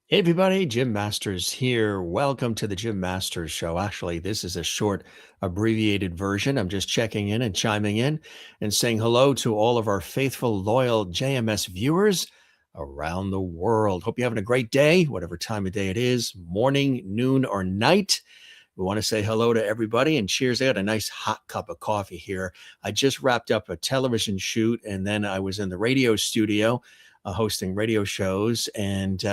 Hey everybody, Jim Masters here. Welcome to the Jim Masters Show. Actually, this is a short, abbreviated version. I'm just checking in and chiming in and saying hello to all of our faithful, loyal JMS viewers around the world. Hope you're having a great day, whatever time of day it is, morning, noon, or night. We want to say hello to everybody and cheers. I got a nice hot cup of coffee here. I just wrapped up a television shoot and then I was in the radio studio hosting radio shows and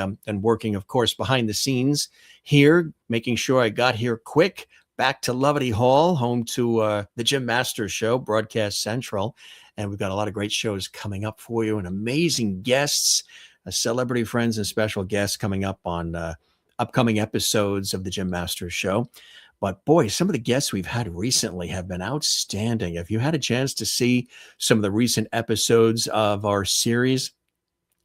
working, of course, behind the scenes here, making sure I got here quick. Back to Lovety Hall, home to the Jim Masters Show, Broadcast Central. And we've got a lot of great shows coming up for you and amazing guests, celebrity friends and special guests coming up on upcoming episodes of the Jim Masters Show. But boy, some of the guests we've had recently have been outstanding. If you had a chance to see some of the recent episodes of our series,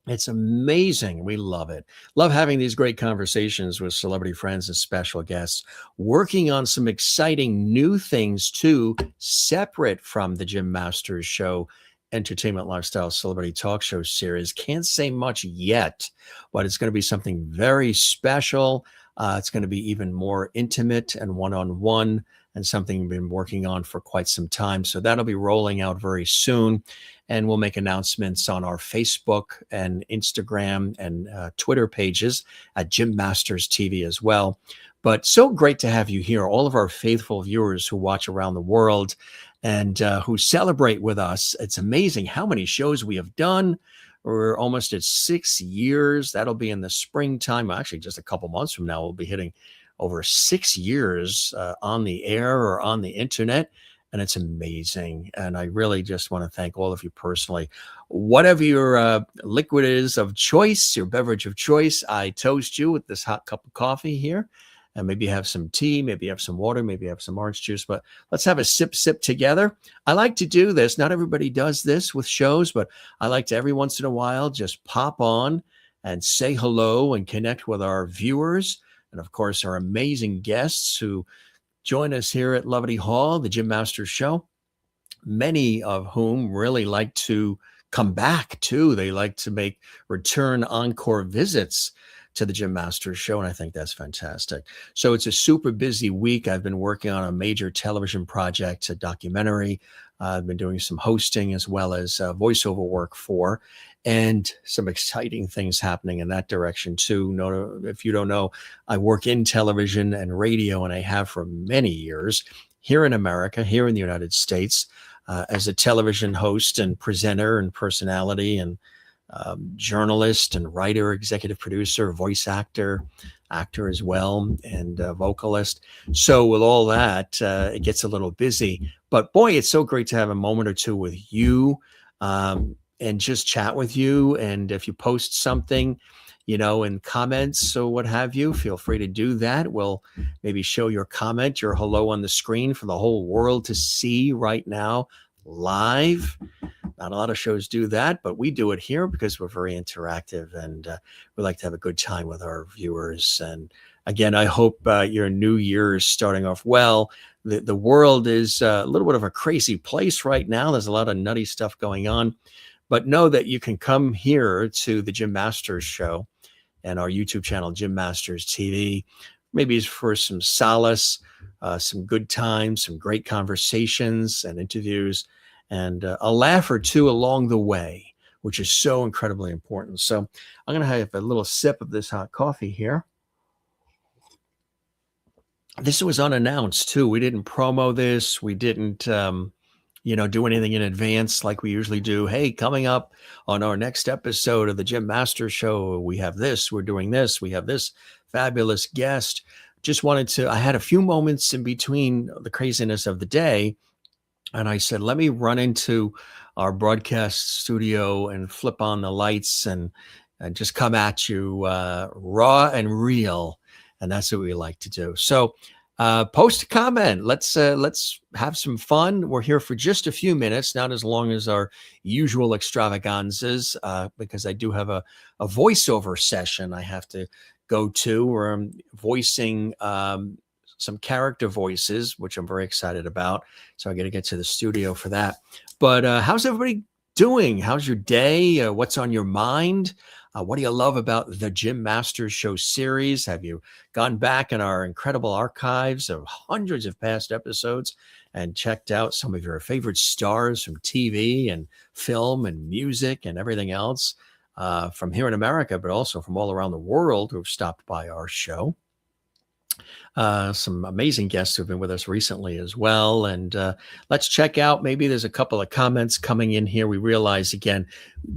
it's amazing. We love it. Love having these great conversations with celebrity friends and special guests, working on some exciting new things too, separate from the Jim Masters Show entertainment lifestyle celebrity talk show series. Can't say much yet, but it's going to be something very special. It's going to be even more intimate and one-on-one, and something we've been working on for quite some time. So that'll be rolling out very soon. And we'll make announcements on our Facebook and Instagram and Twitter pages at Jim Masters TV as well. But so great to have you here, all of our faithful viewers who watch around the world and who celebrate with us. It's amazing how many shows we have done. We're almost at 6 years. That'll be in the springtime. Actually, just a couple months from now, we'll be hitting over 6 years on the air or on the internet. And it's amazing. And I really just want to thank all of you personally. Whatever your liquid is of choice, your beverage of choice, I toast you with this hot cup of coffee here. And maybe you have some tea, maybe you have some water, maybe you have some orange juice, but let's have a sip together. I like to do this. Not everybody does this with shows, but I like to every once in a while just pop on and say hello and connect with our viewers. And of course, our amazing guests who join us here at Lovety Hall, the Jim Masters Show, many of whom really like to come back too. They like to make return encore visits to the Jim Masters Show, and I think that's fantastic. So it's a super busy week. I've been working on a major television project, a documentary. I've been doing some hosting as well as voiceover work for, and some exciting things happening in that direction too. If you don't know, I work in television and radio, and I have for many years here in America, here in the United States, as a television host and presenter and personality and journalist and writer, executive producer, voice actor as well, and vocalist. So with all that, it gets a little busy. But boy, it's so great to have a moment or two with you and just chat with you. And if you post something, in comments or what have you, feel free to do that. We'll maybe show your comment, your hello on the screen for the whole world to see right now live. Not a lot of shows do that, but we do it here because we're very interactive and we like to have a good time with our viewers. And again, I hope your new year is starting off well. The world is a little bit of a crazy place right now. There's a lot of nutty stuff going on, but know that you can come here to the Jim Masters Show and our YouTube channel, Jim Masters TV, maybe for some solace, some good times, some great conversations and interviews, and a laugh or two along the way, which is so incredibly important. So I'm going to have a little sip of this hot coffee here. This was unannounced too. We didn't promo this. We didn't, do anything in advance like we usually do. Hey, coming up on our next episode of the Jim Masters Show, we have this, we're doing this, we have this fabulous guest. I had a few moments in between the craziness of the day, and I said, let me run into our broadcast studio and flip on the lights and just come at you raw and real. And that's what we like to do. So post a comment. Let's have some fun. We're here for just a few minutes, not as long as our usual extravaganzas, because I do have a voiceover session I have to go to where I'm voicing some character voices, which I'm very excited about. So I got to get to the studio for that. But how's everybody doing? How's your day? What's on your mind? What do you love about the Jim Masters Show series? Have you gone back in our incredible archives of hundreds of past episodes and checked out some of your favorite stars from TV and film and music and everything else from here in America, but also from all around the world who have stopped by our show? Some amazing guests who've been with us recently as well. And let's check out, maybe there's a couple of comments coming in here. We realize, again,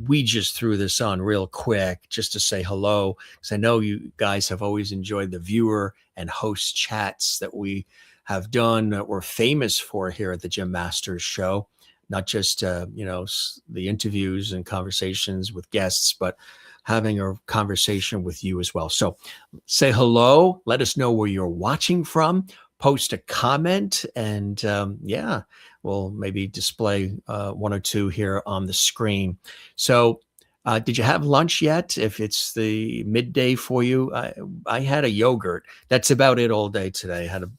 we just threw this on real quick just to say hello, because I know you guys have always enjoyed the viewer and host chats that we have done, that we're famous for here at the Jim Masters Show. Not just, the interviews and conversations with guests, but having a conversation with you as well. So say hello. Let us know where you're watching from. Post a comment, and we'll maybe display one or two here on the screen. So, did you have lunch yet? If it's the midday for you, I had a yogurt. That's about it all day today. I had a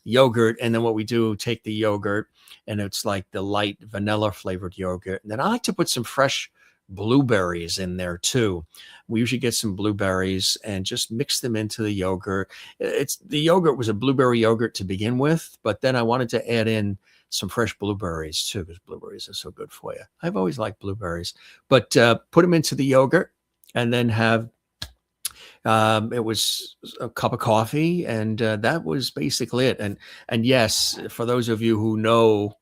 yogurt, and then what we do, take the yogurt, and it's like the light vanilla flavored yogurt. And then I like to put some fresh blueberries in there too. We usually get some blueberries and just mix them into the yogurt. The yogurt was a blueberry yogurt to begin with, but then I wanted to add in some fresh blueberries too, because blueberries are so good for you. I've always liked blueberries, but put them into the yogurt and then have it was a cup of coffee, and that was basically it. And yes, for those of you who know,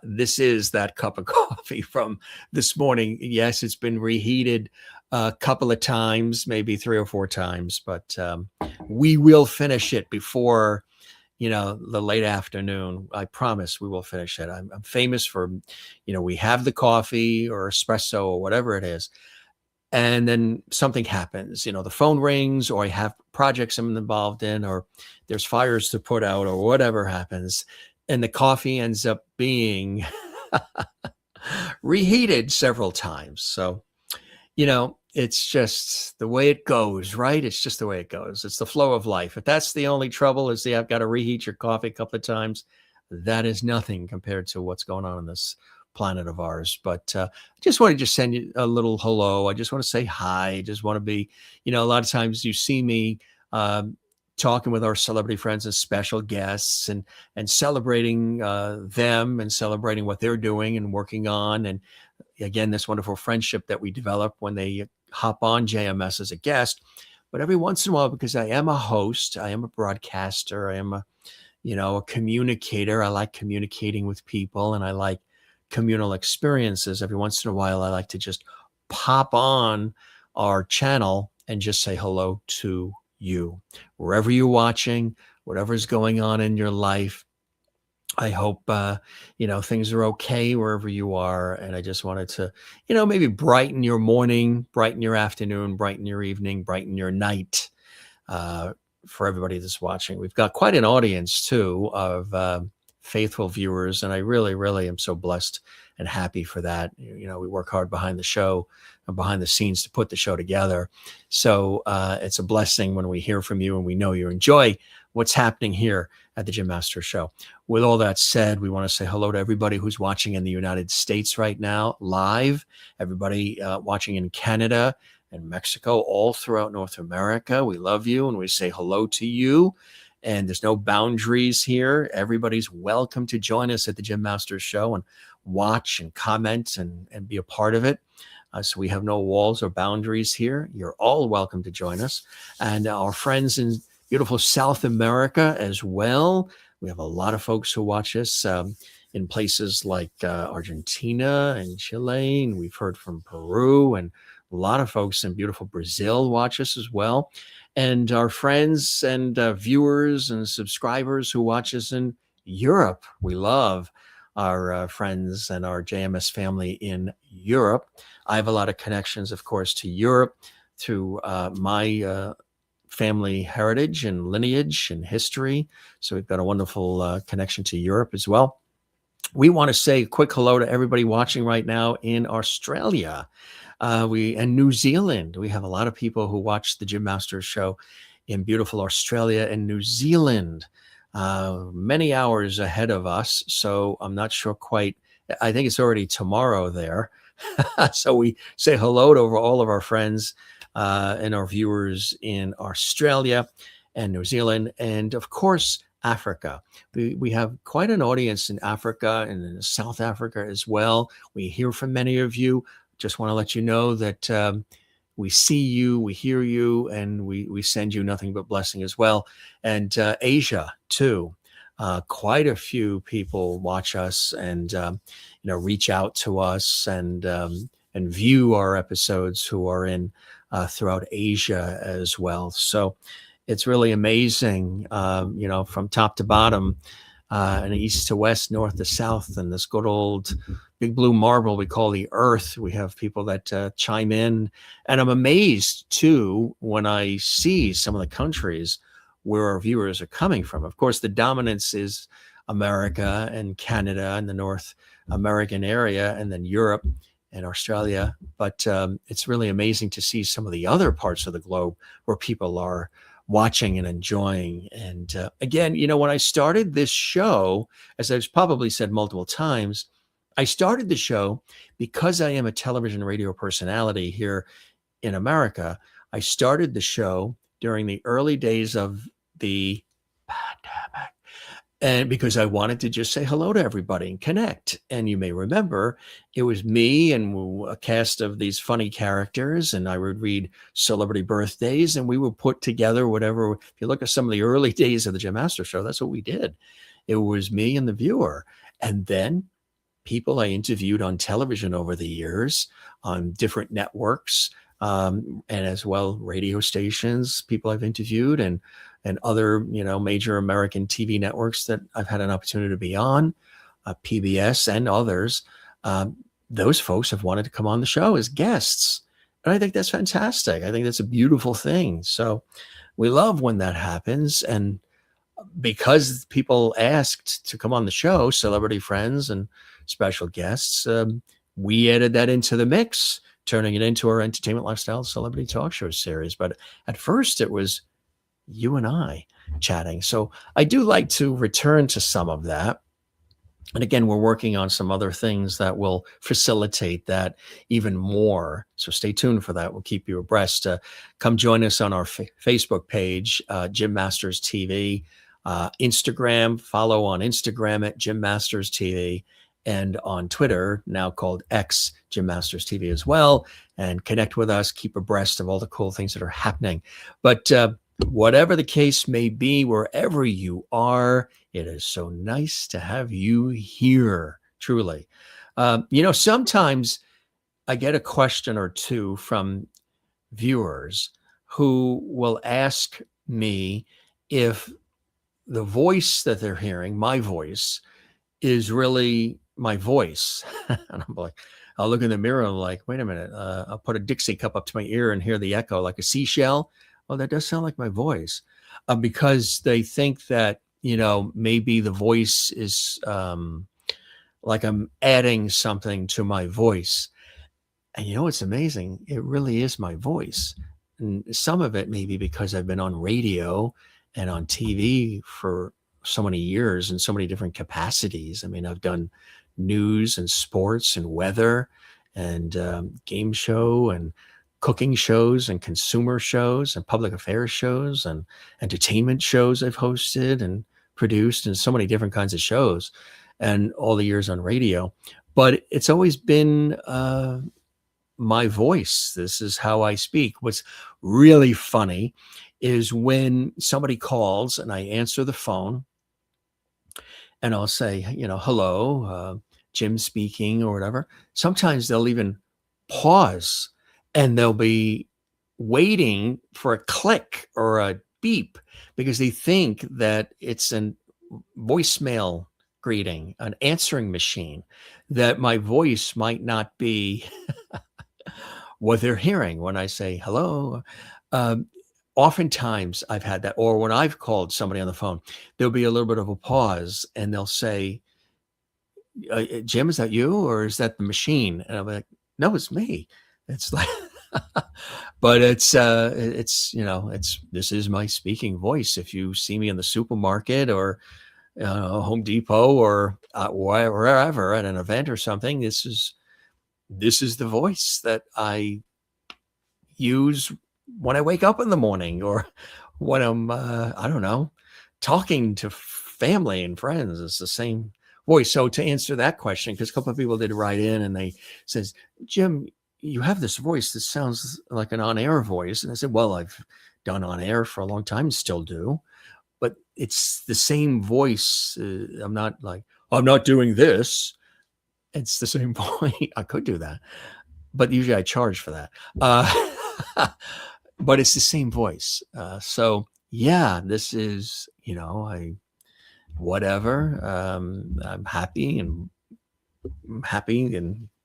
this is that cup of coffee from this morning. Yes, it's been reheated a couple of times, maybe 3 or 4 times, but we will finish it before, the late afternoon. I promise we will finish it. I'm famous for, we have the coffee or espresso or whatever it is, and then something happens, the phone rings, or I have projects I'm involved in, or there's fires to put out, or whatever happens, and the coffee ends up being reheated several times. So, it's just the way it goes, right? It's just the way it goes. It's the flow of life. If that's the only trouble, is I've got to reheat your coffee a couple of times, that is nothing compared to what's going on this planet of ours. But I just want to just send you a little hello. I just want to say hi. I just want to be, a lot of times you see me talking with our celebrity friends and special guests, and celebrating them, and celebrating what they're doing and working on. And again, this wonderful friendship that we develop when they hop on JMS as a guest. But every once in a while, because I am a host, I am a broadcaster, I am a communicator. I like communicating with people, and I like communal experiences. Every once in a while, I like to just pop on our channel and just say hello to you, wherever you're watching, whatever's going on in your life. I hope, things are okay wherever you are. And I just wanted to, maybe brighten your morning, brighten your afternoon, brighten your evening, brighten your night, for everybody that's watching. We've got quite an audience too of faithful viewers, and I really, really am so blessed and happy for that. We work hard behind the show and behind the scenes to put the show together. So it's a blessing when we hear from you and we know you enjoy what's happening here at the Jim Masters Show. With all that said, we want to say hello to everybody who's watching in the United States right now, live, everybody watching in Canada and Mexico, all throughout North America. We love you and we say hello to you. And there's no boundaries here. Everybody's welcome to join us at the Jim Masters Show and watch and comment and be a part of it. So we have no walls or boundaries here. You're all welcome to join us. And our friends in beautiful South America as well. We have a lot of folks who watch us in places like Argentina and Chile. And we've heard from Peru, and a lot of folks in beautiful Brazil watch us as well. And our friends and viewers and subscribers who watch us in Europe. We love our friends and our JMS family in Europe. I have a lot of connections, of course, to Europe through my family heritage and lineage and history. So we've got a wonderful connection to Europe as well. We want to say a quick hello to everybody watching right now in Australia. And New Zealand. We have a lot of people who watch the Jim Masters Show in beautiful Australia and New Zealand, many hours ahead of us. So I'm not sure quite. I think it's already tomorrow there. So we say hello to all of our friends and our viewers in Australia and New Zealand, and of course, Africa. We have quite an audience in Africa and in South Africa as well. We hear from many of you. Just want to let you know that we see you, we hear you, and we send you nothing but blessing as well. And Asia too. Quite a few people watch us and reach out to us and view our episodes who are in throughout Asia as well. So it's really amazing, from top to bottom, and east to west, north to south, and this good old big blue marble we call the earth. We have people that chime in, and I'm amazed too when I see some of the countries where our viewers are coming from. Of course, the dominance is America and Canada and the North American area, and then Europe and Australia. But it's really amazing to see some of the other parts of the globe where people are watching and enjoying. And again, when I started this show, as I've probably said multiple times, I started the show because I am a television radio personality here in America. I started the show during the early days of the pandemic, and because I wanted to just say hello to everybody and connect. And you may remember it was me and a cast of these funny characters, and I would read celebrity birthdays, and we would put together whatever. If you look at some of the early days of the Jim Master Show, that's what we did. It was me and the viewer. And then people I interviewed on television over the years on different networks, and as well radio stations, people I've interviewed, and other major American TV networks that I've had an opportunity to be on, PBS and others. Those folks have wanted to come on the show as guests, and I think that's fantastic. I think that's a beautiful thing. So we love when that happens, and because people asked to come on the show, celebrity friends and special guests, we added that into the mix, turning it into our entertainment lifestyle celebrity talk show series. But at first it was you and I chatting. So I do like to return to some of that. And again, we're working on some other things that will facilitate that even more. So stay tuned for that. We'll keep you abreast. Come join us on our Facebook page, Jim Masters TV. Instagram, follow on Instagram at Jim Masters TV, and on Twitter, now called X, Jim Masters TV as well. And connect with us, keep abreast of all the cool things that are happening. But whatever the case may be, wherever you are, it is so nice to have you here, truly. Sometimes I get a question or two from viewers who will ask me if the voice that they're hearing, my voice, is really my voice. And I'm like, I'll look in the mirror and I'm like, wait a minute, I'll put a Dixie cup up to my ear and hear the echo like a seashell. Oh, that does sound like my voice. Because they think that, maybe the voice is like I'm adding something to my voice. And it's amazing. It really is my voice. And some of it maybe because I've been on radio and on TV for so many years in so many different capacities. I mean, I've done news and sports and weather and game show and cooking shows and consumer shows and public affairs shows and entertainment shows I've hosted and produced, and so many different kinds of shows, and all the years on radio. But it's always been my voice. This is how I speak. What's really funny is when somebody calls and I answer the phone and I'll say, hello, Jim speaking or whatever. Sometimes they'll even pause and they'll be waiting for a click or a beep because they think that it's a voicemail greeting, an answering machine, that my voice might not be what they're hearing when I say hello. Oftentimes I've had that, or when I've called somebody on the phone, there'll be a little bit of a pause and they'll say, Jim, is that you or is that the machine? And I'm like, no, it's me. It's like, but it's, this is my speaking voice. If you see me in the supermarket or Home Depot or wherever at an event or something, this is this is the voice that I use when I wake up in the morning or when I'm, I don't know, talking to family and friends. It's the same voice. So to answer that question, because a couple of people did write in and they says, Jim, you have this voice that sounds like an on-air voice. And I said, well, I've done on air for a long time, still do, but it's the same voice. I'm not like, I'm not doing this. It's the same voice. I could do that, but usually I charge for that. But it's the same voice. So yeah, this is, whatever. I'm happy and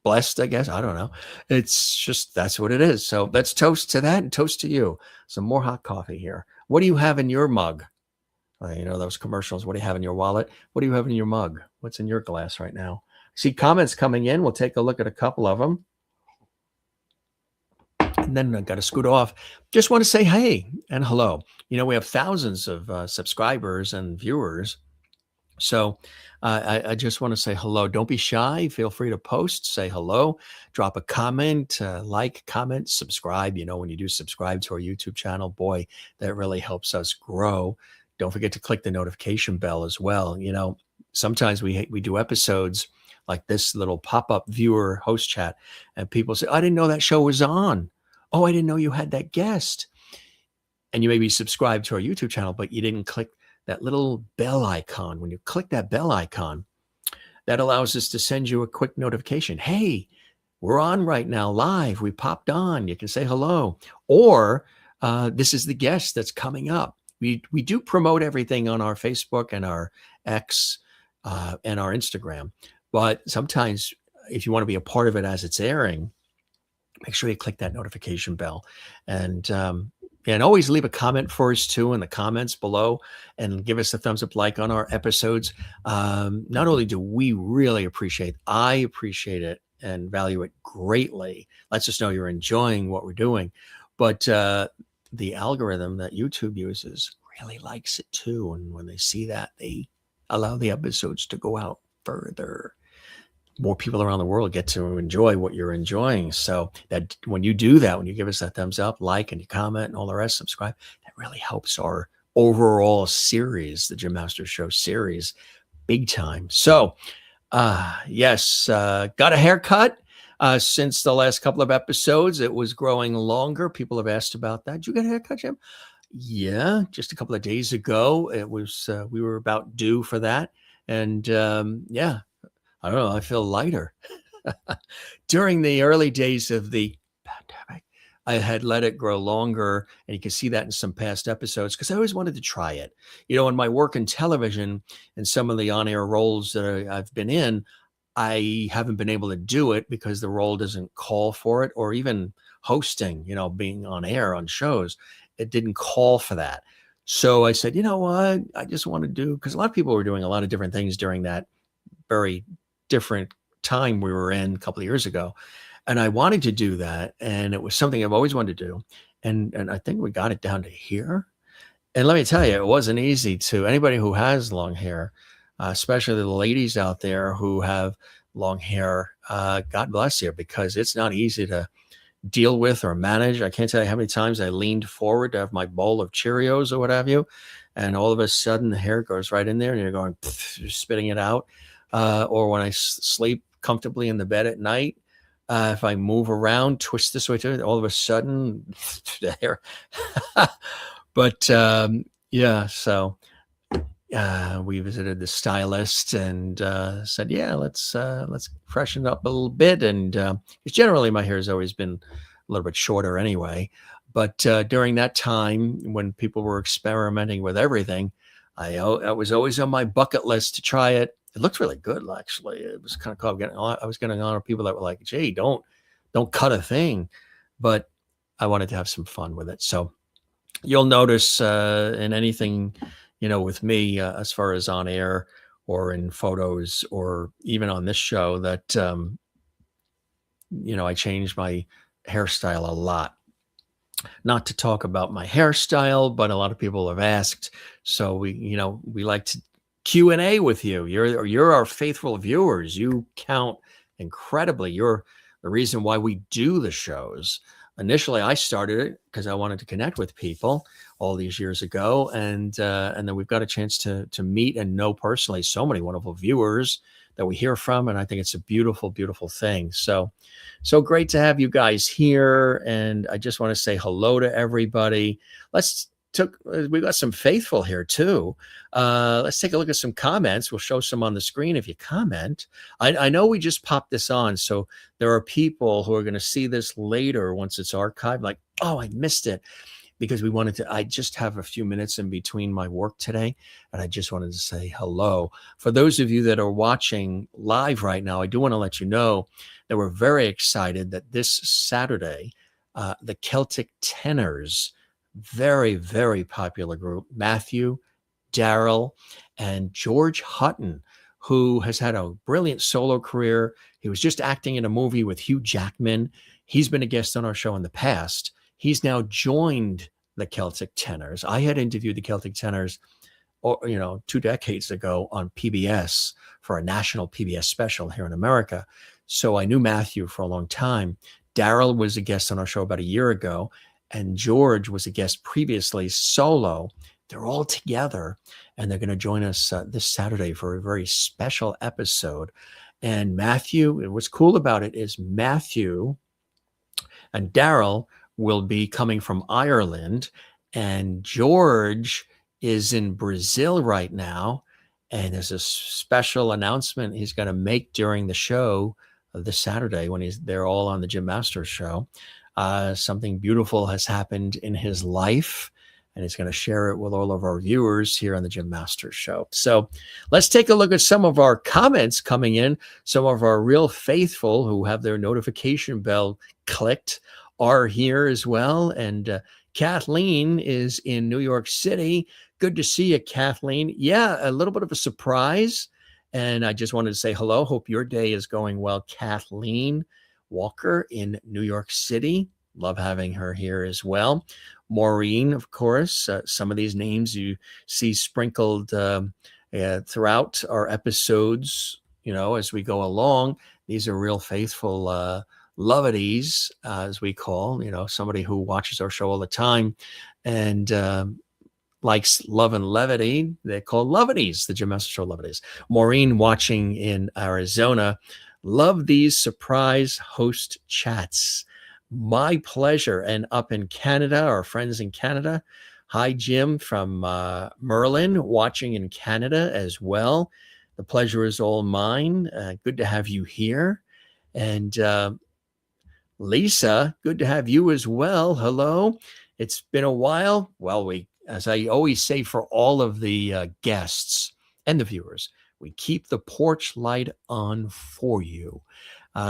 blessed, I guess. I don't know. It's just, that's what it is. So let's toast to that and toast to you. Some more hot coffee here. What do you have in your mug? Those commercials. What do you have in your wallet? What do you have in your mug? What's in your glass right now? See comments coming in. We'll take a look at a couple of them. And then I got to scoot off. Just want to say hey and hello. We have thousands of subscribers and viewers. So I just want to say hello. Don't be shy. Feel free to post, say hello, drop a comment, like, comment, subscribe. When you do subscribe to our YouTube channel, boy, that really helps us grow. Don't forget to click the notification bell as well. Sometimes we do episodes like this little pop-up viewer host chat, and people say, I didn't know that show was on. Oh, I didn't know you had that guest. And you may be subscribed to our YouTube channel, but you didn't click that little bell icon. When you click that bell icon, that allows us to send you a quick notification. Hey, we're on right now live. We popped on. You can say hello. Or this is the guest that's coming up. We do promote everything on our Facebook and our X and our Instagram. But sometimes if you want to be a part of it as it's airing, make sure you click that notification bell. And always leave a comment for us too in the comments below and give us a thumbs up like on our episodes. Not only do we really I appreciate it and value it greatly. Lets us know you're enjoying what we're doing. But the algorithm that YouTube uses really likes it too. And when they see that, they allow the episodes to go out further. More people around the world get to enjoy what you're enjoying. So that when you do that, when you give us that thumbs up, like, and you comment and all the rest, subscribe, that really helps our overall series, the Jim Masters Show series, big time. So yes, got a haircut since the last couple of episodes. It was growing longer. People have asked about that. Did you get a haircut, Jim? Yeah, just a couple of days ago. It was, we were about due for that. And yeah, I don't know. I feel lighter. During the early days of the pandemic, I had let it grow longer, and you can see that in some past episodes because I always wanted to try it. In my work in television and some of the on-air roles that I've been in, I haven't been able to do it because the role doesn't call for it, or even hosting, being on air on shows, it didn't call for that. So I said, you know what? I just want to do, because a lot of people were doing a lot of different things during that very different time we were in a couple of years ago. And I wanted to do that. And it was something I've always wanted to do. And I think we got it down to here. And let me tell you, it wasn't easy to anybody who has long hair, especially the ladies out there who have long hair. God bless you, because it's not easy to deal with or manage. I can't tell you how many times I leaned forward to have my bowl of Cheerios or what have you. And all of a sudden the hair goes right in there and you're going, you're spitting it out. Or when I sleep comfortably in the bed at night, if I move around, twist this way to all of a sudden, the hair. But yeah, so we visited the stylist and said, yeah, let's freshen up a little bit. And generally my hair has always been a little bit shorter anyway. But during that time when people were experimenting with everything, I was always on my bucket list to try it. It looked really good, actually. It was kind of cool. I was getting on people that were like, "Gee, don't cut a thing," but I wanted to have some fun with it. So you'll notice in anything, with me as far as on air or in photos or even on this show that I changed my hairstyle a lot. Not to talk about my hairstyle, but a lot of people have asked. So we like to Q&A with you. You're our faithful viewers. You count incredibly. You're the reason why we do the shows. Initially, I started it because I wanted to connect with people all these years ago, and then we've got a chance to meet and know personally so many wonderful viewers that we hear from, and I think it's a beautiful, beautiful thing. So great to have you guys here, and I just want to say hello to everybody. Let's took we got some faithful here too. Let's take a look at some comments. We'll show some on the screen if you comment. I know we just popped this on, so there are people who are going to see this later once it's archived, like, oh, I missed it, because I just have a few minutes in between my work today, and I just wanted to say hello. For those of you that are watching live right now, I do want to let you know that we're very excited that this Saturday, the Celtic Tenors, very, very popular group, Matthew, Daryl, and George Hutton, who has had a brilliant solo career. He was just acting in a movie with Hugh Jackman. He's been a guest on our show in the past. He's now joined the Celtic Tenors. I had interviewed the Celtic Tenors, 2 decades ago on PBS for a national PBS special here in America. So I knew Matthew for a long time. Daryl was a guest on our show about a year ago, and George was a guest previously solo. They're all together, and they're going to join us this Saturday for a very special episode. And Matthew, what's cool about it is Matthew and Daryl will be coming from Ireland, and George is in Brazil right now. And there's a special announcement he's going to make during the show this Saturday when they're all on the Jim Masters show. Something beautiful has happened in his life, and he's going to share it with all of our viewers here on the Jim Masters show. So let's take a look at some of our comments coming in. Some of our real faithful who have their notification bell clicked are here as well. And Kathleen is in New York City. Good to see you, Kathleen. Yeah, a little bit of a surprise. And I just wanted to say hello. Hope your day is going well, Kathleen Walker in New York City. Love having her here as well. Maureen, of course. Some of these names you see sprinkled throughout our episodes, as we go along. These are real faithful lovities, as we call, somebody who watches our show all the time and likes love and levity. They call lovities, the Jim Masters Show lovities. Maureen watching in Arizona. Love these surprise host chats. My pleasure. And up in Canada, our friends in Canada. Hi, Jim from Merlin, watching in Canada as well. The pleasure is all mine. Good to have you here. And Lisa, good to have you as well. Hello. It's been a while. Well, as I always say for all of the guests and the viewers, we keep the porch light on for you.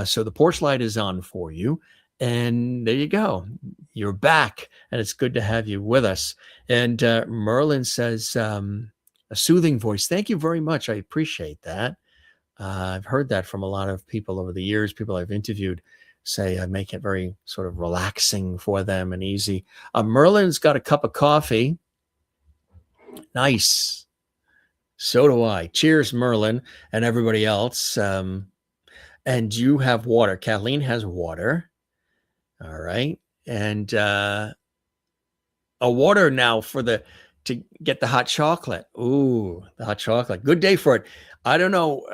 So the porch light is on for you. And there you go. You're back. And it's good to have you with us. And Merlin says, a soothing voice. Thank you very much. I appreciate that. I've heard that from a lot of people over the years. People I've interviewed say I make it very sort of relaxing for them and easy. Merlin's got a cup of coffee. Nice. So do I. Cheers, Merlin and everybody else. And you have water. Kathleen has water. All right. And a water now to get the hot chocolate. Ooh, the hot chocolate. Good day for it. I don't know,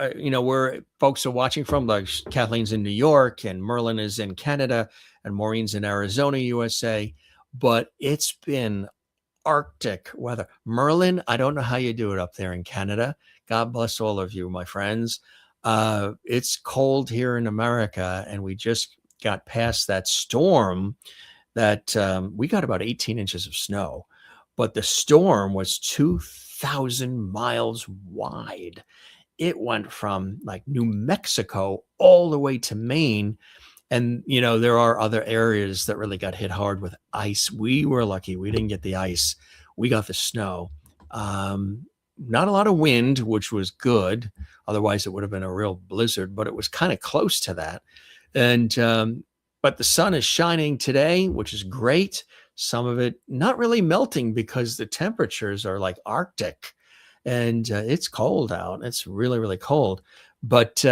where folks are watching from. Like Kathleen's in New York and Merlin is in Canada and Maureen's in Arizona, USA. But it's been Arctic weather. Merlin, I don't know how you do it up there in Canada. God bless all of you, my friends. It's cold here in America, and we just got past that storm that we got about 18 inches of snow, but the storm was 2,000 miles wide. It went from like New Mexico all the way to Maine. And, there are other areas that really got hit hard with ice. We were lucky. We didn't get the ice. We got the snow. Not a lot of wind, which was good. Otherwise, it would have been a real blizzard, but it was kind of close to that. And but the sun is shining today, which is great. Some of it not really melting because the temperatures are like Arctic. And it's cold out. It's really, really cold. But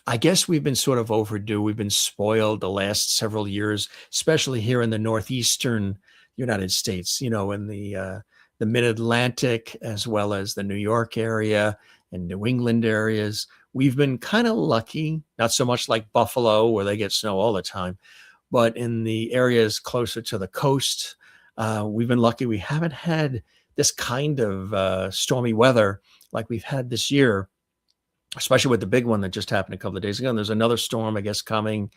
I guess we've been sort of overdue. We've been spoiled the last several years, especially here in the northeastern United States. In the mid-Atlantic as well as the New York area and New England areas. We've been kind of lucky, not so much like Buffalo where they get snow all the time, but in the areas closer to the coast, we've been lucky. We haven't had this kind of stormy weather like we've had this year, especially with the big one that just happened a couple of days ago. And there's another storm, I guess, coming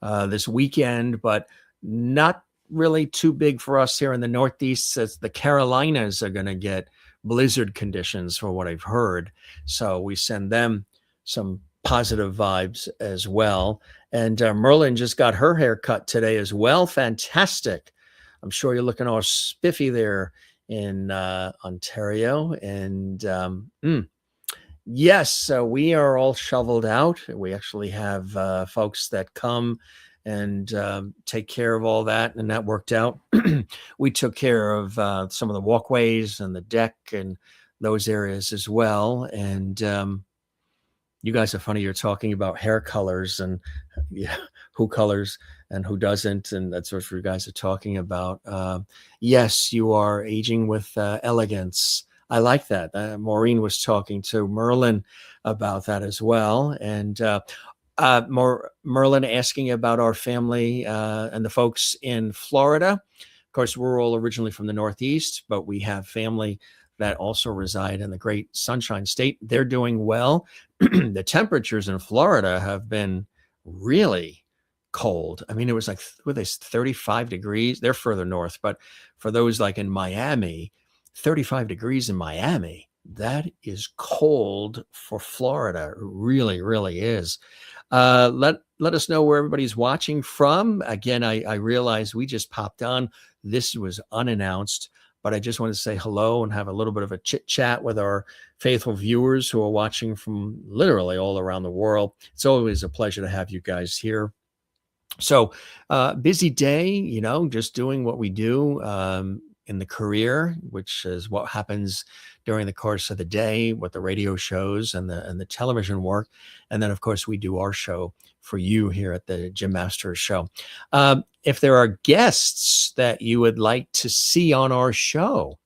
this weekend, but not really too big for us here in the Northeast, as the Carolinas are going to get blizzard conditions, for what I've heard. So we send them some positive vibes as well. And Merlin just got her hair cut today as well. Fantastic. I'm sure you're looking all spiffy there in Ontario. And yes, so we are all shoveled out. We actually have folks that come and take care of all that, and that worked out. We took care of some of the walkways and the deck and those areas as well. And you guys are funny. You're talking about hair colors and yeah, who colors and who doesn't, and that's what you guys are talking about. Yes, you are aging with elegance. I like that. Maureen was talking to Merlin about that as well. And Merlin asking about our family and the folks in Florida. Of course, we're all originally from the Northeast, but we have family that also reside in the great Sunshine State. They're doing well. The temperatures in Florida have been really cold. I mean, it was like, what they 35 degrees. They're further north, but for those like in Miami, 35 degrees in Miami, that is cold for Florida. It really, really is. Let us know where everybody's watching from. Again, I realize we just popped on. This was unannounced, but I just want to say hello and have a little bit of a chit chat with our faithful viewers who are watching from literally all around the world. It's always a pleasure to have you guys here. So busy day, just doing what we do in the career, which is what happens during the course of the day with the radio shows and the television work. And then, of course, we do our show for you here at the Jim Masters Show. If there are guests that you would like to see on our show,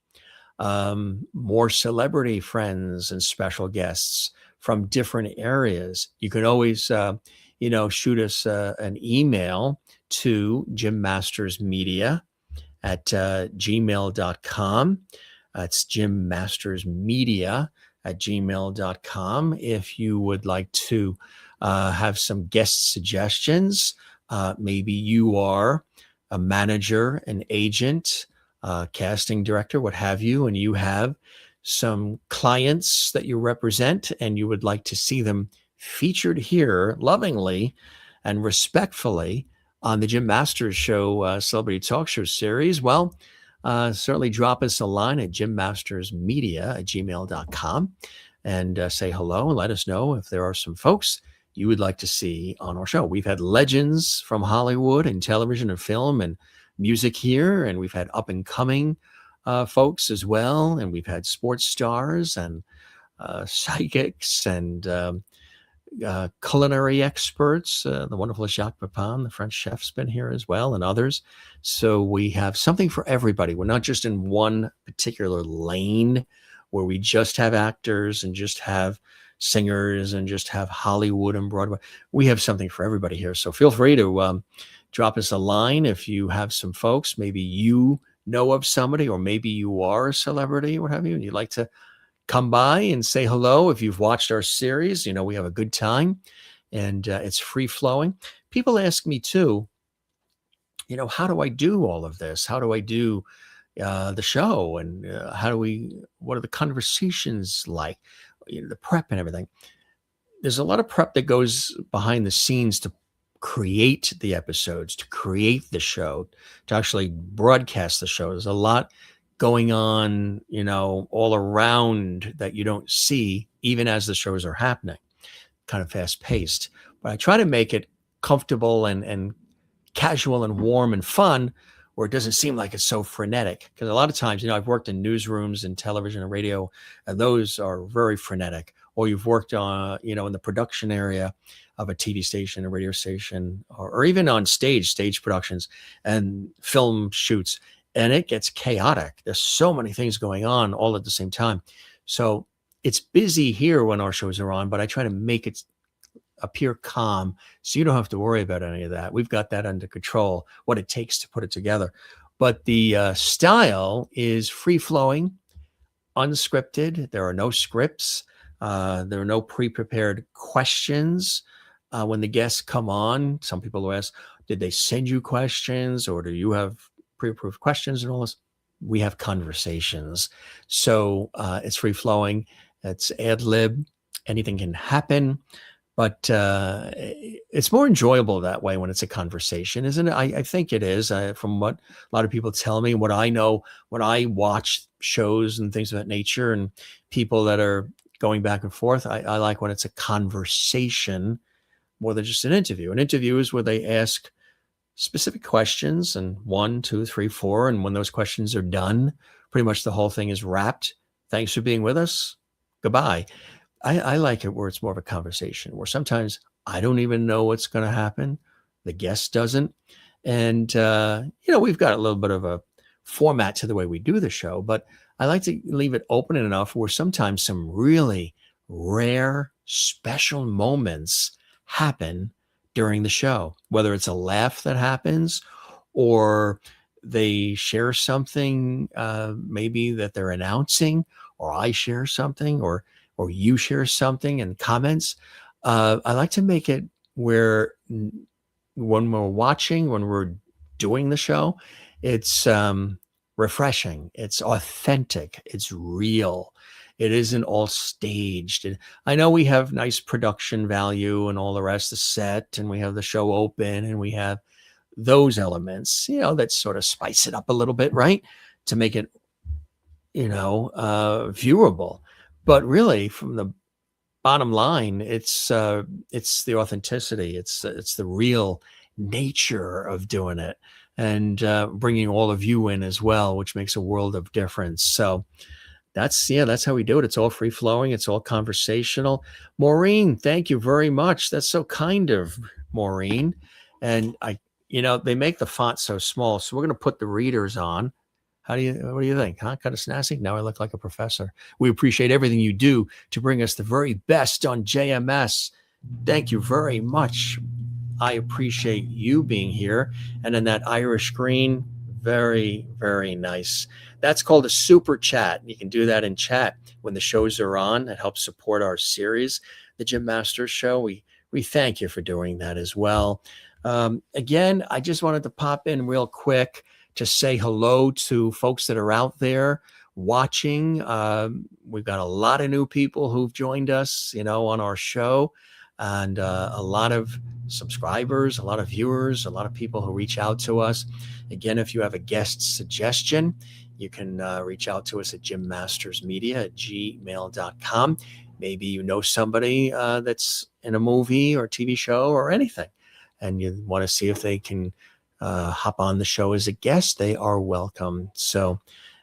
more celebrity friends and special guests from different areas, you can always, shoot us an email to jimmastersmedia@gmail.com. It's jimmastersmedia@gmail.com. If you would like to have some guest suggestions, maybe you are a manager, an agent, casting director, what have you, and you have some clients that you represent and you would like to see them featured here lovingly and respectfully on the Jim Masters Show Celebrity Talk Show series, well, certainly drop us a line at jimmastersmedia@gmail.com and say hello and let us know if there are some folks you would like to see on our show. We've had legends from Hollywood and television and film and music here, and we've had up and coming folks as well, and we've had sports stars and psychics and culinary experts. The wonderful Jacques Pepin, the French chef's been here as well, and others. So we have something for everybody. We're not just in one particular lane where we just have actors and just have singers and just have Hollywood and Broadway. We have something for everybody here. So feel free to drop us a line if you have some folks. Maybe you know of somebody, or maybe you are a celebrity or what have you, and you'd like to come by and say hello. If you've watched our series, we have a good time and it's free flowing. People ask me too, how do I do all of this? How do I do the show? And what are the conversations like? The prep and everything. There's a lot of prep that goes behind the scenes to create the episodes, to create the show, to actually broadcast the show. There's a lot going on, all around that you don't see, even as the shows are happening, kind of fast paced. But I try to make it comfortable and casual and warm and fun, where it doesn't seem like it's so frenetic. Because a lot of times, I've worked in newsrooms and television and radio, and those are very frenetic. or you've worked on, in the production area of a TV station, a radio station, or even on stage productions and film shoots, and it gets chaotic. There's so many things going on all at the same time. So it's busy here when our shows are on, but I try to make it appear calm so you don't have to worry about any of that. We've got that under control, what it takes to put it together. But the style is free flowing, unscripted. There are no scripts. There are no pre-prepared questions. When the guests come on, some people will ask, did they send you questions, or do you have pre-approved questions and all this? We have conversations. So it's free flowing. It's ad lib. Anything can happen. But it's more enjoyable that way when it's a conversation, isn't it? I think it is. From what a lot of people tell me, what I know, when I watch shows and things of that nature, and people that are going back and forth, I like when it's a conversation more than just an interview. An interview is where they ask specific questions, and 1, 2, 3, 4. And when those questions are done, pretty much the whole thing is wrapped. Thanks for being with us. Goodbye. I like it where it's more of a conversation, where sometimes I don't even know what's going to happen. The guest doesn't. And, we've got a little bit of a format to the way we do the show, but I like to leave it open enough where sometimes some really rare, special moments happen during the show, whether it's a laugh that happens, or they share something maybe that they're announcing, or I share something, or you share something in comments. I like to make it where when we're watching, when we're doing the show, it's refreshing, it's authentic, it's real. It isn't all staged. And I know we have nice production value and all the rest, the set, and we have the show open, and we have those elements, that sort of spice it up a little bit, right? To make it, viewable. But really, from the bottom line, it's the authenticity. It's the real nature of doing it, and bringing all of you in as well, which makes a world of difference. So that's how we do it. It's all free flowing. It's all conversational. Maureen, thank you very much. That's so kind of Maureen. And they make the font so small, so we're going to put the readers on. What do you think? Huh? Kind of snazzy? Now I look like a professor. We appreciate everything you do to bring us the very best on JMS. Thank you very much. I appreciate you being here. And in that Irish green, very, very nice. That's called a super chat. You can do that in chat when the shows are on. That helps support our series, the Jim Masters Show. We thank you for doing that as well. Again, I just wanted to pop in real quick to say hello to folks that are out there watching. We've got a lot of new people who've joined us, on our show, and a lot of subscribers, a lot of viewers, a lot of people who reach out to us. Again, if you have a guest suggestion, you can reach out to us at jimmastersmedia@gmail.com. Maybe you know somebody that's in a movie or TV show or anything, and you want to see if they can hop on the show as a guest. They are welcome. So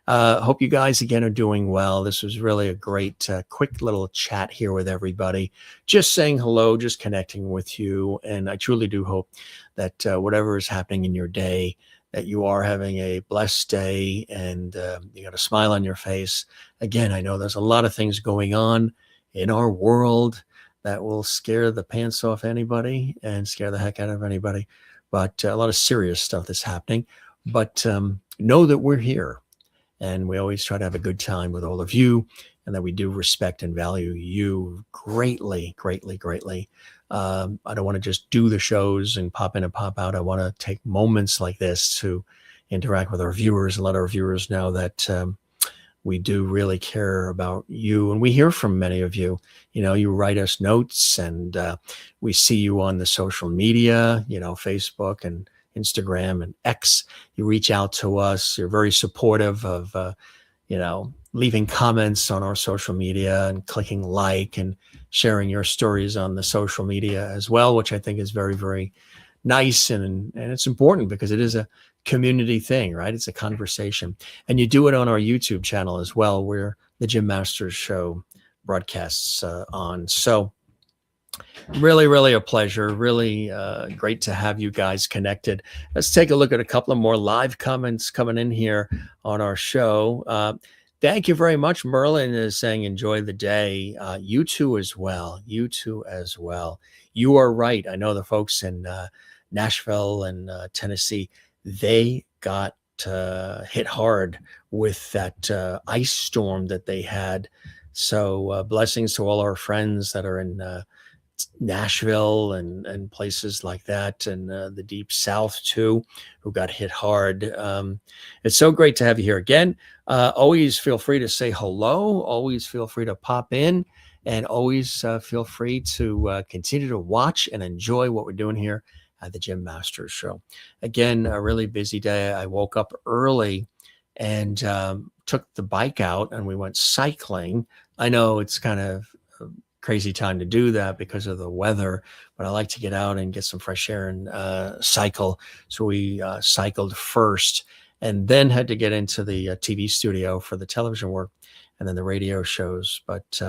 hope you guys again are doing well. This was really a great quick little chat here with everybody, just saying hello, just connecting with you. And I truly do hope that whatever is happening in your day, that you are having a blessed day, and you got a smile on your face. Again, I know there's a lot of things going on in our world that will scare the pants off anybody and scare the heck out of anybody. But a lot of serious stuff that's happening. But know that we're here, and we always try to have a good time with all of you, and that we do respect and value you greatly, greatly, greatly. I don't want to just do the shows and pop in and pop out. I want to take moments like this to interact with our viewers and let our viewers know that we do really care about you. And we hear from many of you. You write us notes, and we see you on the social media, Facebook and Instagram and X. You reach out to us. You're very supportive of, leaving comments on our social media and clicking like and sharing your stories on the social media as well, which I think is very, very nice. And it's important because it is a community thing, right? It's a conversation. And you do it on our YouTube channel as well. We're the Jim Masters Show broadcasts on. So really, really a pleasure. Really great to have you guys connected. Let's take a look at a couple of more live comments coming in here on our show. Thank you very much. Merlin is saying, enjoy the day. You too as well. You too as well. You are right. I know the folks in Nashville and Tennessee, they got hit hard with that ice storm that they had. So blessings to all our friends that are in Nashville and places like that, and the deep South too, who got hit hard. It's so great to have you here again. Always feel free to say hello. Always feel free to pop in, and always feel free to continue to watch and enjoy what we're doing here at the Jim Masters Show. Again, a really busy day. I woke up early and took the bike out, and we went cycling. I know it's kind of crazy time to do that because of the weather, but I like to get out and get some fresh air and cycle. So we cycled first, and then had to get into the TV studio for the television work and then the radio shows. But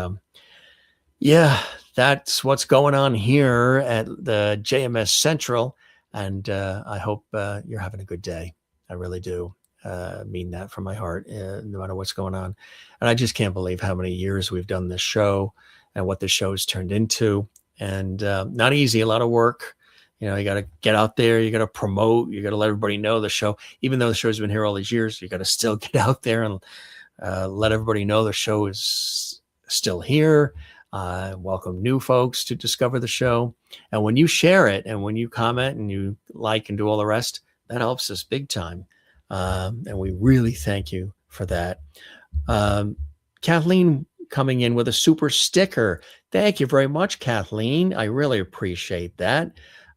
yeah, that's what's going on here at the JMS Central. And I hope you're having a good day. I really do mean that from my heart, no matter what's going on. And I just can't believe how many years we've done this show and what the show's turned into. And not easy, a lot of work. You know, you got to get out there, you got to promote, you got to let everybody know the show. Even though the show's been here all these years, you got to still get out there and let everybody know the show is still here. Welcome new folks to discover the show. And when you share it and when you comment and you like and do all the rest, that helps us big time. And we really thank you for that. Kathleen coming in with a super sticker. Thank you very much, Kathleen. I really appreciate that.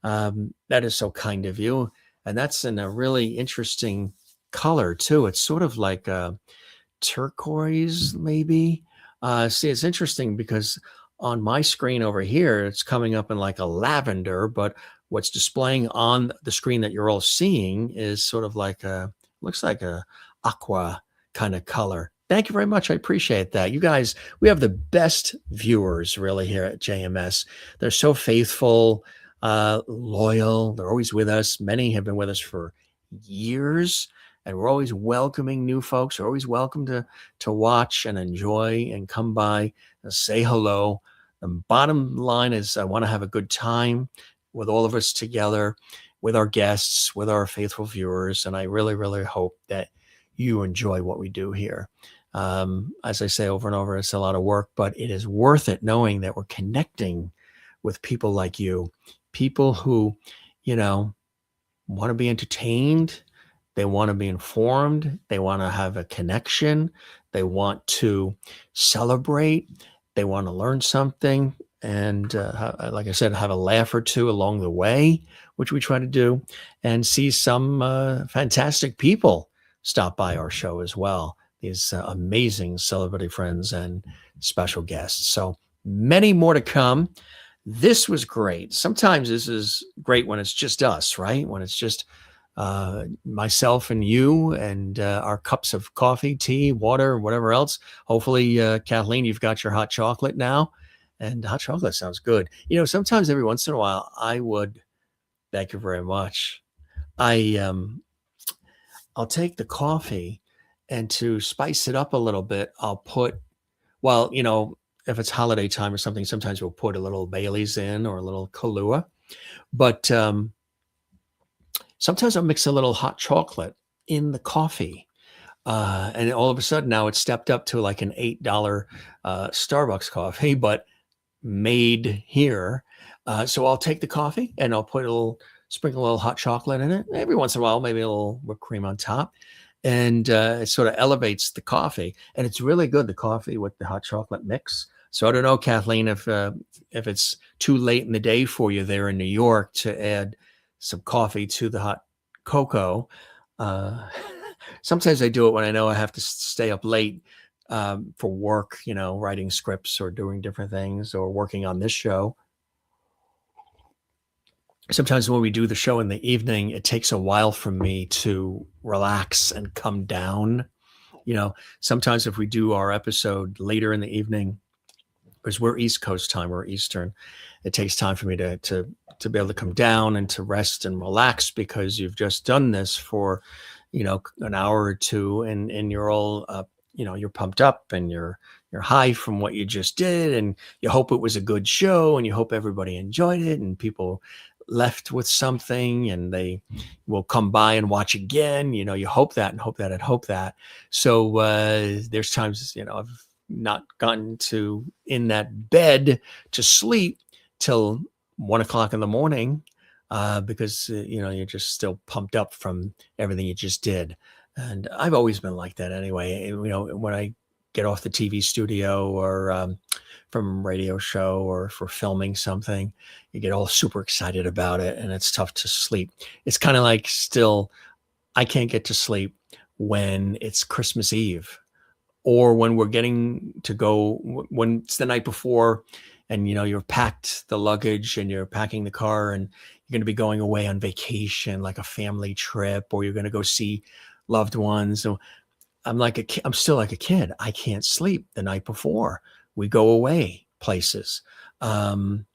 That is so kind of you. And that's in a really interesting color too. It's sort of like a turquoise, maybe. See, it's interesting because on my screen over here, it's coming up in like a lavender, but what's displaying on the screen that you're all seeing is sort of like looks like a aqua kind of color. Thank you very much. I appreciate that. You guys, we have the best viewers really here at JMS. They're so faithful, loyal. They're always with us. Many have been with us for years, and we're always welcoming new folks. They're always welcome to watch and enjoy and come by and say hello. The bottom line is I want to have a good time with all of us together, with our guests, with our faithful viewers. And I really, really hope that you enjoy what we do here. As I say over and over, it's a lot of work, but it is worth it knowing that we're connecting with people like you, people who, you know, want to be entertained. They want to be informed. They want to have a connection. They want to celebrate. They want to learn something. And like I said, have a laugh or two along the way, which we try to do, and see some fantastic people stop by our show as well. These amazing celebrity friends and special guests. So many more to come. This was great. Sometimes this is great when it's just us, right? When it's just myself and you and our cups of coffee, tea, water, whatever else. Hopefully, Kathleen, you've got your hot chocolate now. And hot chocolate sounds good. You know, sometimes every once in a while, I would, thank you very much. I'll take the coffee, and to spice it up a little bit, I'll put, well, you know, if it's holiday time or something, sometimes we'll put a little Bailey's in or a little Kahlua. But sometimes I'll mix a little hot chocolate in the coffee. And all of a sudden now it's stepped up to like an $8 Starbucks coffee, but made here. So I'll take the coffee and I'll sprinkle a little hot chocolate in it. Every once in a while, maybe a little whipped cream on top. And it sort of elevates the coffee. And it's really good, the coffee with the hot chocolate mix. So I don't know, Kathleen, if it's too late in the day for you there in New York to add some coffee to the hot cocoa. Sometimes I do it when I know I have to stay up late for work, you know, writing scripts or doing different things or working on this show. Sometimes when we do the show in the evening, it takes a while for me to relax and come down. You know, sometimes if we do our episode later in the evening, because we're East Coast time, we're Eastern. It takes time for me to be able to come down and to rest and relax, because you've just done this for, an hour or two, and you're all you're pumped up, and you're high from what you just did, and you hope it was a good show, and you hope everybody enjoyed it, and people left with something, and they will come by and watch again. You hope that and hope that and hope that. So there's times, I've not gotten to in that bed to sleep till 1 o'clock in the morning, because you're just still pumped up from everything you just did. And I've always been like that anyway. When I get off the TV studio, or from radio show, or for filming something, you get all super excited about it, and it's tough to sleep. It's kind of like, still, I can't get to sleep when it's Christmas Eve, or when we're getting to go, when it's the night before, and you've packed the luggage, and you're packing the car, and you're going to be going away on vacation, like a family trip, or you're going to go see loved ones. So I'm still like a kid. I can't sleep the night before we go away places. When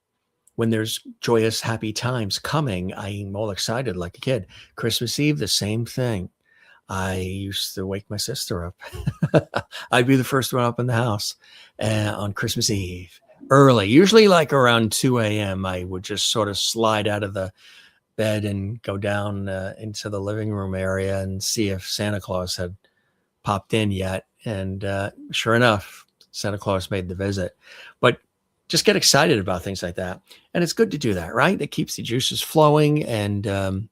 there's joyous, happy times coming, I'm all excited like a kid. Christmas Eve, the same thing. I used to wake my sister up. I'd be the first one up in the house on Christmas Eve, early, usually like around 2 a.m. I would just sort of slide out of the bed and go down into the living room area and see if Santa Claus had popped in yet. And sure enough, Santa Claus made the visit. But just get excited about things like that. And it's good to do that, right? It keeps the juices flowing, and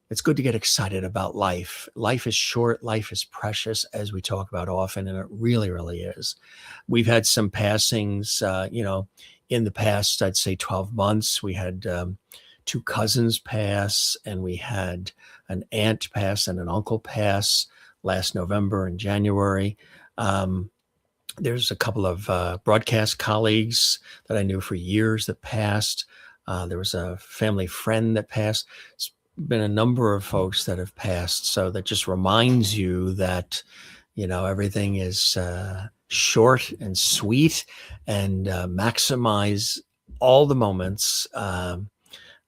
it's good to get excited about life. Life is short. Life is precious, as we talk about often, and it really, really is. We've had some passings, in the past, I'd say 12 months. We had 2 cousins pass, and we had an aunt pass and an uncle pass last November and January. There's a couple of broadcast colleagues that I knew for years that passed. There was a family friend that passed. It's been a number of folks that have passed. So that just reminds you that, everything is short and sweet, and maximize all the moments.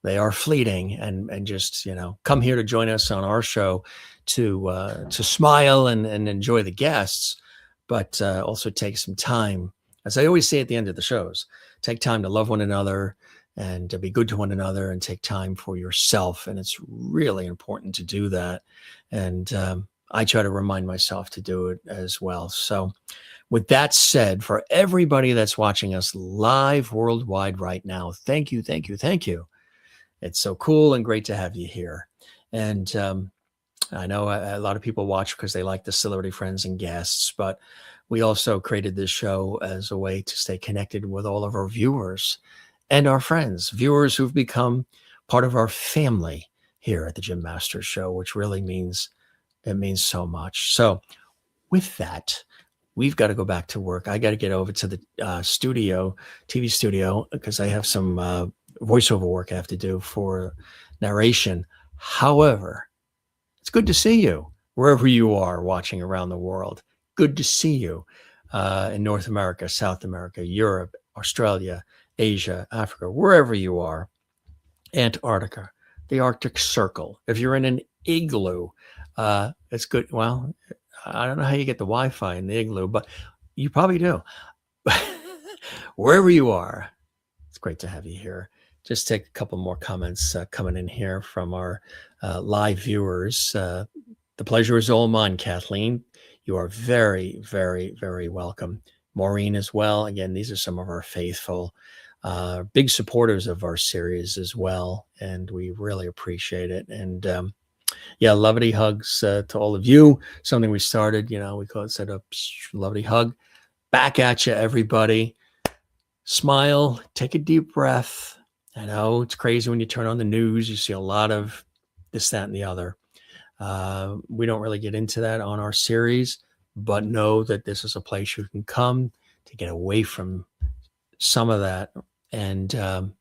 They are fleeting, and just, come here to join us on our show to smile and enjoy the guests, but also take some time, as I always say at the end of the shows, take time to love one another, and to be good to one another, and take time for yourself. And it's really important to do that. And I try to remind myself to do it as well. So with that said, for everybody that's watching us live worldwide right now, thank you, thank you, thank you. It's so cool and great to have you here. And I know a lot of people watch because they like the celebrity friends and guests, but we also created this show as a way to stay connected with all of our viewers and our friends, viewers who've become part of our family here at the Jim Masters Show, which really means so much. So with that, we've got to go back to work. I got to get over to the TV studio, because I have some voiceover work I have to do for narration. However, it's good to see you wherever you are watching around the world. Good to see you in North America, South America, Europe, Australia, Asia, Africa, wherever you are, Antarctica, the Arctic Circle. If you're in an igloo, it's good. Well, I don't know how you get the Wi-Fi in the igloo, but you probably do. Wherever you are, it's great to have you here. Just take a couple more comments coming in here from our live viewers. The pleasure is all mine, Kathleen. You are very, very, very welcome. Maureen as well. Again, these are some of our faithful, big supporters of our series as well, and we really appreciate it. And yeah, lovely hugs to all of you. Something we started, we call it, set up, lovely hug. Back at you, everybody. Smile, take a deep breath. I know it's crazy when you turn on the news, you see a lot of this, that, and the other. We don't really get into that on our series, but know that this is a place you can come to get away from some of that, and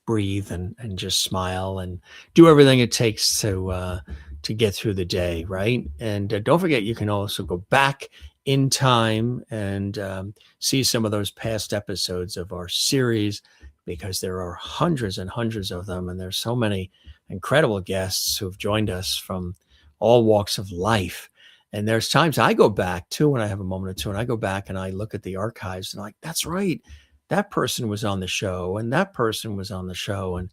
breathe and just smile and do everything it takes to get through the day, right? And don't forget, you can also go back in time and see some of those past episodes of our series, because there are hundreds and hundreds of them. And there's so many incredible guests who've joined us from all walks of life. And there's times I go back too when I have a moment or two, and I go back and I look at the archives and I'm like, that's right. That person was on the show and that person was on the show. And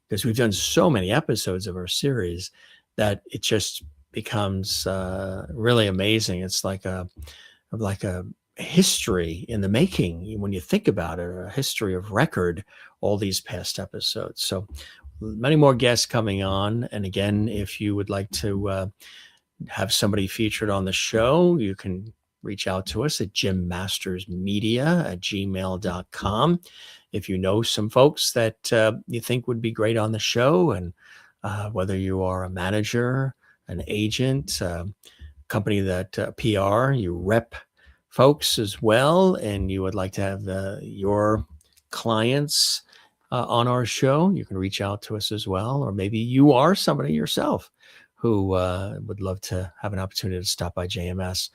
because we've done so many episodes of our series that it just becomes really amazing. It's like a history in the making when you think about it, a history of record, all these past episodes. So many more guests coming on. And again, if you would like to have somebody featured on the show, you can reach out to us at jimmastersmedia@gmail.com. If you know some folks that you think would be great on the show, and whether you are a manager, an agent, company that PR, you rep folks as well, and you would like to have your clients on our show, you can reach out to us as well. Or maybe you are somebody yourself who would love to have an opportunity to stop by JMS.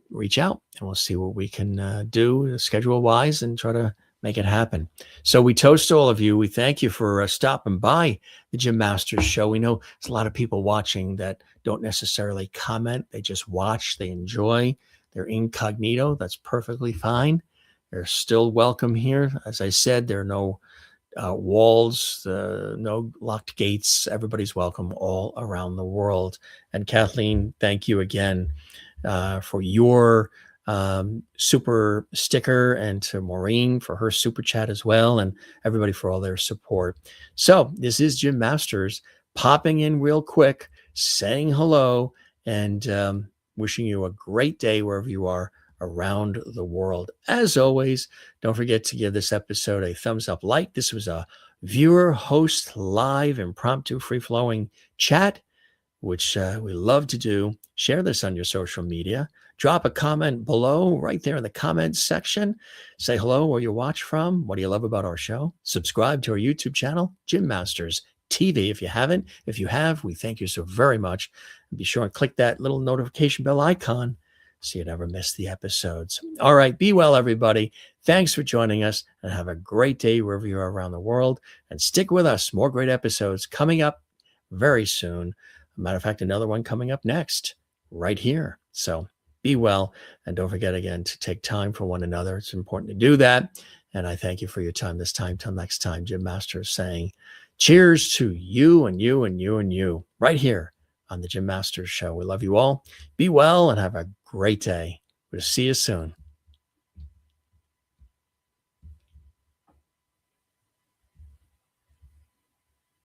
Reach out and we'll see what we can do schedule wise and try to make it happen. So we toast all of you. We thank you for stopping by the Jim Masters Show. We know there's a lot of people watching that don't necessarily comment. They just watch, they enjoy, they're incognito. That's perfectly fine. They're still welcome here. As I said, there are no walls, no locked gates. Everybody's welcome all around the world. And Kathleen, thank you again for your super sticker, and to Maureen for her super chat as well, and everybody for all their support. So this is Jim Masters popping in real quick, saying hello, and wishing you a great day wherever you are around the world. As always, don't forget to give this episode a thumbs up like. This was a viewer host live impromptu free-flowing chat, which we love to do. Share this on your social media. Drop a comment below right there in the comments section. Say hello, where you watch from. What do you love about our show? Subscribe to our YouTube channel, Jim Masters TV, if you haven't. If you have, we thank you so very much. And be sure and click that little notification bell icon so you never miss the episodes. All right, be well, everybody. Thanks for joining us, and have a great day wherever you are around the world. And stick with us. More great episodes coming up very soon. Matter of fact, another one coming up next, right here. So be well, and don't forget again to take time for one another. It's important to do that. And I thank you for your time this time. Till next time, Jim Masters saying cheers to you and you and you and you right here on the Jim Masters Show. We love you all. Be well and have a great day. We'll see you soon.